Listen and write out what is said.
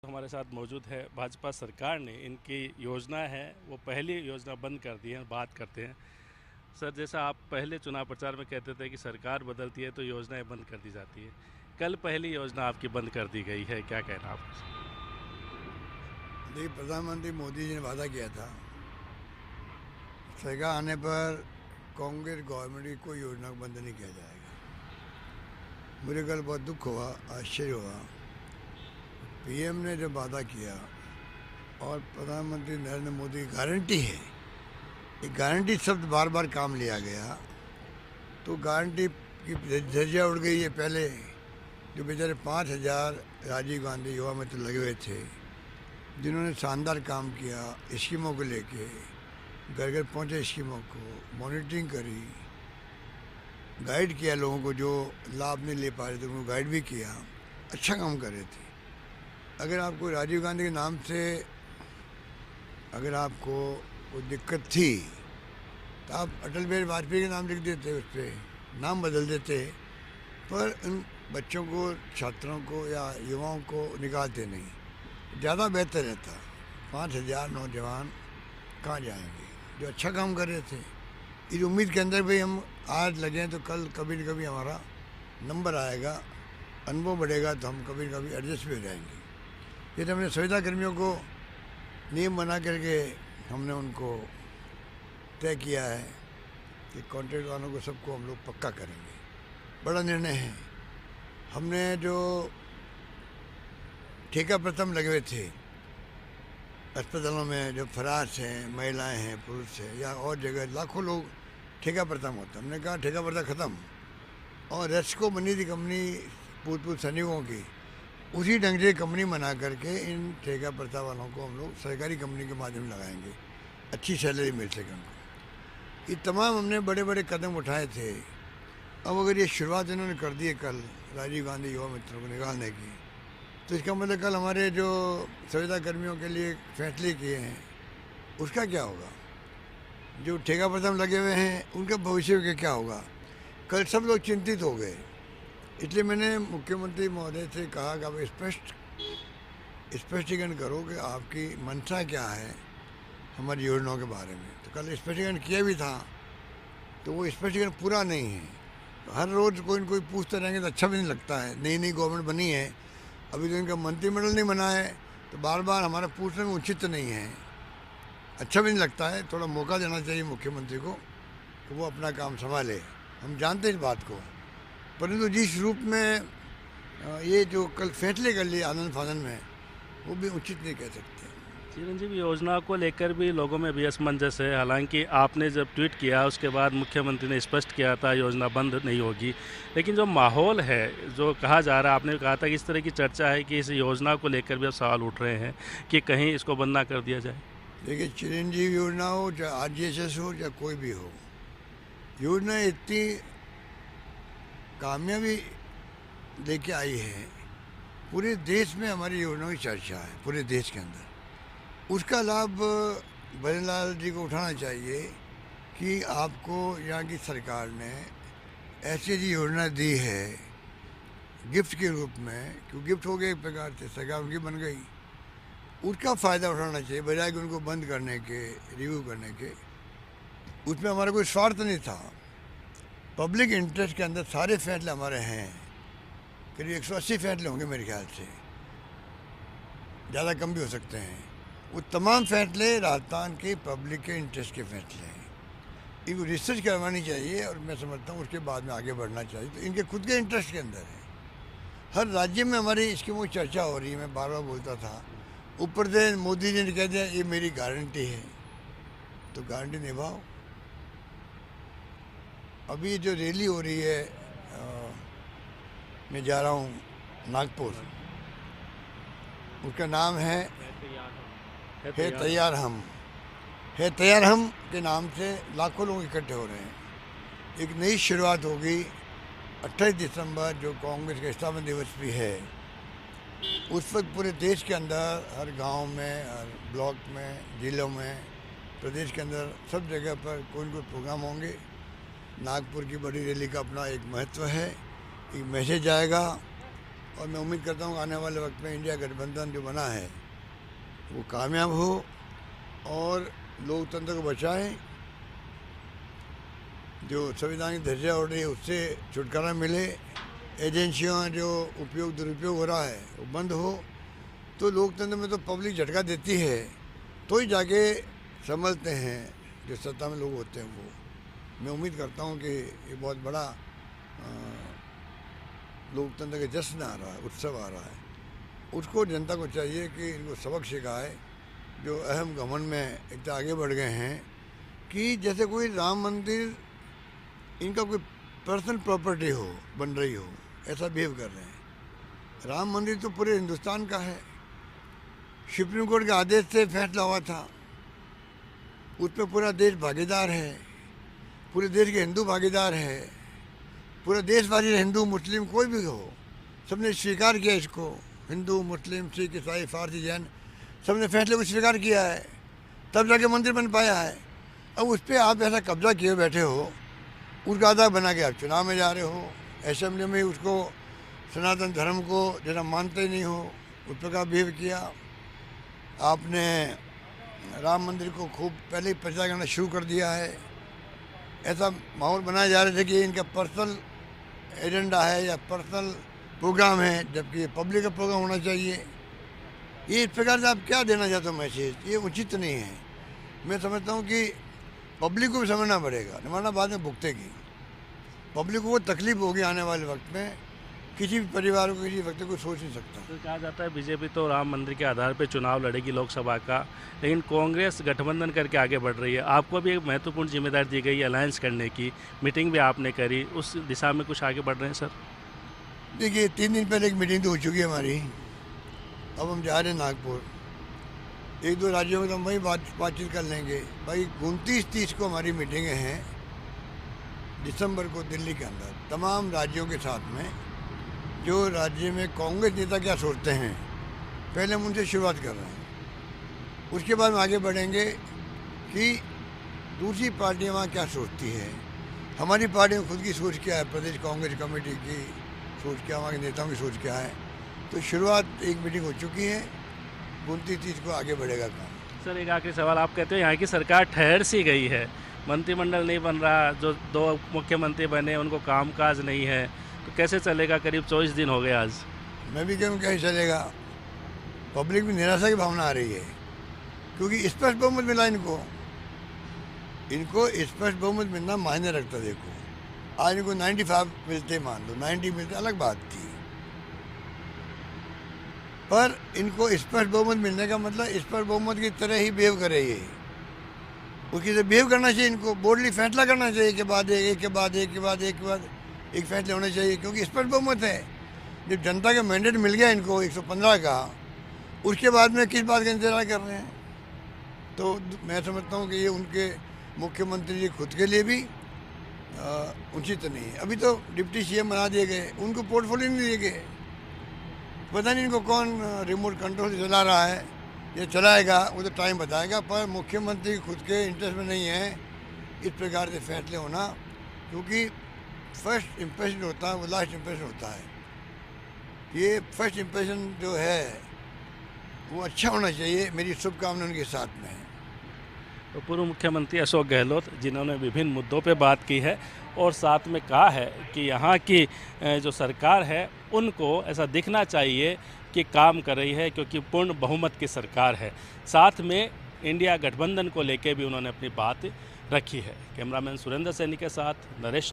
हमारे साथ मौजूद है। भाजपा सरकार ने इनकी योजना है वो पहली योजना बंद कर दी है। बात करते हैं सर, जैसा आप पहले चुनाव प्रचार में कहते थे कि सरकार बदलती है तो योजनाएं बंद कर दी जाती है, कल पहली योजना आपकी बंद कर दी गई है, क्या कहना आपका? देखिए, प्रधानमंत्री मोदी जी ने वादा किया था सरकार आने पर कांग्रेस गवर्नमेंट की कोई योजना को बंद नहीं किया जाएगा। मुझे कल बहुत दुख हुआ, आश्चर्य हुआ। पीएम ने जब वादा किया और प्रधानमंत्री नरेंद्र मोदी की गारंटी है, ये गारंटी शब्द बार बार काम लिया गया, तो गारंटी की धज्जियाँ उड़ गई है। पहले जो बेचारे 5,000 राजीव गांधी युवा में तो लगे हुए थे, जिन्होंने शानदार काम किया, स्कीमों को लेके घर घर पहुँचे, स्कीमों को मॉनिटरिंग करी, गाइड किया लोगों को जो लाभ नहीं ले पा रहे थे उनको गाइड भी किया, अच्छा काम कर रहे थे। अगर आपको राजीव गांधी के नाम से अगर आपको कोई दिक्कत थी तो आप अटल बिहारी वाजपेयी का नाम लिख देते, उस पर नाम बदल देते, पर उन बच्चों को, छात्रों को या युवाओं को निकालते नहीं, ज़्यादा बेहतर रहता। 5,000 नौजवान कहाँ जाएंगे जो अच्छा काम कर रहे थे। इस उम्मीद के अंदर भी हम आज लगे तो कल कभी न कभी हमारा नंबर आएगा, अनुभव बढ़ेगा, तो हम कभी न कभी एडजस्ट भी हो जाएंगे। जैसे हमने संविदा कर्मियों को नियम बना करके हमने उनको तय किया है कि कॉन्ट्रैक्ट वालों को सबको हम लोग पक्का करेंगे, बड़ा निर्णय है। हमने जो ठेका प्रथम लगे हुए थे अस्पतालों में, जो फराज हैं, महिलाएं हैं, पुरुष हैं, या और जगह लाखों लोग ठेका प्रथम होता, हमने कहा ठेका प्रथा ख़त्म। और रेस्को बनी थी कंपनी पूर्व सैनिकों की, उसी ढंग से कंपनी बना करके इन ठेका प्रथा वालों को हम लोग सरकारी कंपनी के माध्यम से लगाएंगे, अच्छी सैलरी मिल सके उनको। ये तमाम हमने बड़े बड़े कदम उठाए थे। अब अगर ये शुरुआत इन्होंने कर दी है कल राजीव गांधी युवा मित्रों को निकालने की, तो इसका मतलब कल हमारे जो संविदा कर्मियों के लिए फैसले किए हैं उसका क्या होगा? जो ठेका प्रथम लगे हुए हैं उनका भविष्य का क्या होगा? कल सब लोग चिंतित हो गए। इसलिए मैंने मुख्यमंत्री महोदय से कहा कि आप स्पष्टीकरण करो कि आपकी मंशा क्या है हमारी योजनाओं के बारे में। तो कल स्पष्टीकरण किया भी था, तो वो स्पष्टीकरण पूरा नहीं है। हर रोज़ कोई न कोई पूछते रहेंगे तो अच्छा भी नहीं लगता है। नई नई गवर्नमेंट बनी है, अभी तो इनका मंत्रिमंडल नहीं बना है, तो बार बार हमारा पूछने में उचित नहीं है, अच्छा भी नहीं लगता है। थोड़ा मौका देना चाहिए मुख्यमंत्री को कि वो अपना काम संभाले। हम जानते हैं इस बात को, परंतु जिस रूप में ये जो कल फैसले कर लिए आनंद फानन में, वो भी उचित नहीं कह सकते। चिरंजीवी योजना को लेकर भी लोगों में भी असमंजस है। हालांकि आपने जब ट्वीट किया उसके बाद मुख्यमंत्री ने स्पष्ट किया था योजना बंद नहीं होगी, लेकिन जो माहौल है, जो कहा जा रहा है, आपने कहा था कि इस तरह की चर्चा है कि इस योजना को लेकर भी अब सवाल उठ रहे हैं कि कहीं इसको बंद ना कर दिया जाए। देखिए, चिरंजीवी योजना हो चाहे आरजीएसएस हो चाहे कोई भी हो, योजना इतनी कामयाबी लेके आई है, पूरे देश में हमारी योजनाओं की चर्चा है, पूरे देश के अंदर। उसका लाभ भजनलाल जी को उठाना चाहिए कि आपको यहाँ की सरकार ने ऐसी ऐसी योजना दी है गिफ्ट के रूप में, क्यों गिफ्ट हो गए एक प्रकार से, सरकार उनकी बन गई, उसका फ़ायदा उठाना चाहिए बजाय कि उनको बंद करने के, रिव्यू करने के। उसमें हमारा कोई स्वार्थ नहीं था। पब्लिक इंटरेस्ट के अंदर सारे फैसले हमारे हैं, करीब 180 फैसले होंगे मेरे ख्याल से, ज़्यादा कम भी हो सकते हैं। वो तमाम फैसले राजस्थान के पब्लिक के इंटरेस्ट के फैसले हैं। इनको रिसर्च करवानी चाहिए और मैं समझता हूँ उसके बाद में आगे बढ़ना चाहिए। तो इनके खुद के इंटरेस्ट के अंदर है। हर राज्य में हमारी स्कीमों की चर्चा हो रही है। मैं बार बार बोलता था, ऊपर से मोदी जी ने कह दिया ये मेरी गारंटी है, तो गारंटी निभाओ। अभी जो रैली हो रही है, मैं जा रहा हूँ नागपुर, उसका नाम है है तैयार हम, है तैयार हम के नाम से लाखों लोग इकट्ठे हो रहे हैं। एक नई शुरुआत होगी। 28 दिसंबर जो कांग्रेस का स्थापना दिवस भी है, उस वक्त पूरे देश के अंदर, हर गांव में, हर ब्लॉक में, जिलों में, प्रदेश के अंदर सब जगह पर कोई न कोई प्रोग्राम होंगे। नागपुर की बड़ी रैली का अपना एक महत्व है, एक मैसेज आएगा और मैं उम्मीद करता हूँ आने वाले वक्त में इंडिया गठबंधन जो बना है वो कामयाब हो और लोकतंत्र को बचाएं, जो संविधानिक धज्जियाँ उड़ रही है उससे छुटकारा मिले, एजेंसियों का जो उपयोग दुरुपयोग हो रहा है वो बंद हो। तो लोकतंत्र में तो पब्लिक झटका देती है तो ही जाके संभलते हैं जो सत्ता में लोग होते हैं वो। मैं उम्मीद करता हूँ कि ये बहुत बड़ा लोकतंत्र का जश्न आ रहा है, उत्सव आ रहा है। उसको जनता को चाहिए कि इनको सबक सिखाए जो अहम घमंड में एक तो आगे बढ़ गए हैं कि जैसे कोई राम मंदिर इनका कोई पर्सनल प्रॉपर्टी हो, बन रही हो, ऐसा बिहेव कर रहे हैं। राम मंदिर तो पूरे हिंदुस्तान का है, सुप्रीम कोर्ट के आदेश से फैसला हुआ था, उसमें पूरा देश भागीदार है, पूरे देश के हिंदू भागीदार है, पूरा देशवासी हिंदू मुस्लिम कोई भी हो सबने स्वीकार किया इसको। हिंदू मुस्लिम सिख ईसाई फारसी जैन सबने फैसले को स्वीकार किया है, तब जाके मंदिर बन पाया है। अब उस पर आप ऐसा कब्जा किए बैठे हो, उसका आधार बना के आप चुनाव में जा रहे हो, असेंबली में उसको सनातन धर्म को जैसा मानते ही नहीं हो उस प्रकार बिहेव किया। आपने राम मंदिर को खूब पहले ही प्रचार करना शुरू कर दिया है। ऐसा माहौल बनाया जा रहा था कि इनका पर्सनल एजेंडा है या पर्सनल प्रोग्राम है, जबकि पब्लिक का प्रोग्राम होना चाहिए। ये इस प्रकार से आप क्या देना चाहते हो मैसेज, ये उचित नहीं है। मैं समझता हूँ कि पब्लिक को भी समझना पड़ेगा, निमाना बाद में भुगतेगी। पब्लिक को तकलीफ होगी आने वाले वक्त में, किसी भी परिवार को किसी व्यक्ति को सोच नहीं सकता। तो कहा जाता है बीजेपी तो राम मंदिर के आधार पर चुनाव लड़ेगी लोकसभा का, लेकिन कांग्रेस गठबंधन करके आगे बढ़ रही है। आपको भी एक महत्वपूर्ण जिम्मेदारी दी गई अलायंस करने की, मीटिंग भी आपने करी, उस दिशा में कुछ आगे बढ़ रहे हैं सर? देखिए 3 दिन पहले एक मीटिंग तो हो चुकी है हमारी, अब हम जा रहे हैं नागपुर। 1-2 राज्यों में तो हम वही बातचीत कर लेंगे। भाई 29-30 को हमारी मीटिंगें हैं दिसंबर को दिल्ली के अंदर, तमाम राज्यों के साथ में। जो राज्य में कांग्रेस नेता क्या सोचते हैं पहले हम उनसे शुरुआत कर रहे हैं, उसके बाद हम आगे बढ़ेंगे कि दूसरी पार्टियां वहाँ क्या सोचती है, हमारी पार्टी में खुद की सोच क्या है, प्रदेश कांग्रेस कमेटी की सोच क्या, वहाँ के नेताओं की सोच क्या है। तो शुरुआत एक मीटिंग हो चुकी है, 29-30 को आगे बढ़ेगा काम। सर एक आखिरी सवाल, आप कहते हो यहाँ की सरकार ठहर सी गई है, मंत्रिमंडल नहीं बन रहा, जो 2 मुख्यमंत्री बने उनको कामकाज नहीं है, तो कैसे चलेगा? करीब 24 दिन हो गए आज। मैं भी कहूँ कैसे चलेगा, पब्लिक में निराशा की भावना आ रही है, क्योंकि स्पष्ट बहुमत मिला इनको स्पष्ट बहुमत मिलना मायने रखता। देखो आज इनको 95 मिलते, मान लो 90 मिलते, अलग बात थी, पर इनको स्पष्ट बहुमत मिलने का मतलब स्पष्ट बहुमत की तरह ही बिहेव करे, ये उसकी तरह बिहेव करना चाहिए। इनको बोर्डली फैसला करना चाहिए कि बाद एक के बाद एक फैसले होने चाहिए, क्योंकि स्पष्ट बहुमत है। जब जनता का मैंडेट मिल गया इनको 115 का, उसके बाद में किस बात का इंतजार कर रहे हैं? तो मैं समझता हूँ कि ये उनके मुख्यमंत्री जी खुद के लिए भी उचित नहीं है। अभी तो डिप्टी सीएम बना दिए गए, उनको पोर्टफोलियो नहीं दिए गए, पता नहीं इनको कौन रिमोट कंट्रोल से चला रहा है, ये चलाएगा वो तो टाइम बताएगा, पर मुख्यमंत्री खुद के इंटरेस्ट में नहीं है इस प्रकार से फैसले होना, क्योंकि फर्स्ट इम्प्रेशन होता है वो लास्ट इम्प्रेशन होता है। ये फर्स्ट इम्प्रेशन जो है वो अच्छा होना चाहिए, मेरी शुभकामना उनके साथ में है। तो पूर्व मुख्यमंत्री अशोक गहलोत, जिन्होंने विभिन्न मुद्दों पे बात की है और साथ में कहा है कि यहाँ की जो सरकार है उनको ऐसा दिखना चाहिए कि काम कर रही है, क्योंकि पूर्ण बहुमत की सरकार है। साथ में इंडिया गठबंधन को लेकर भी उन्होंने अपनी बात रखी है। कैमरामैन सुरेंद्र सैनी के साथ नरेश।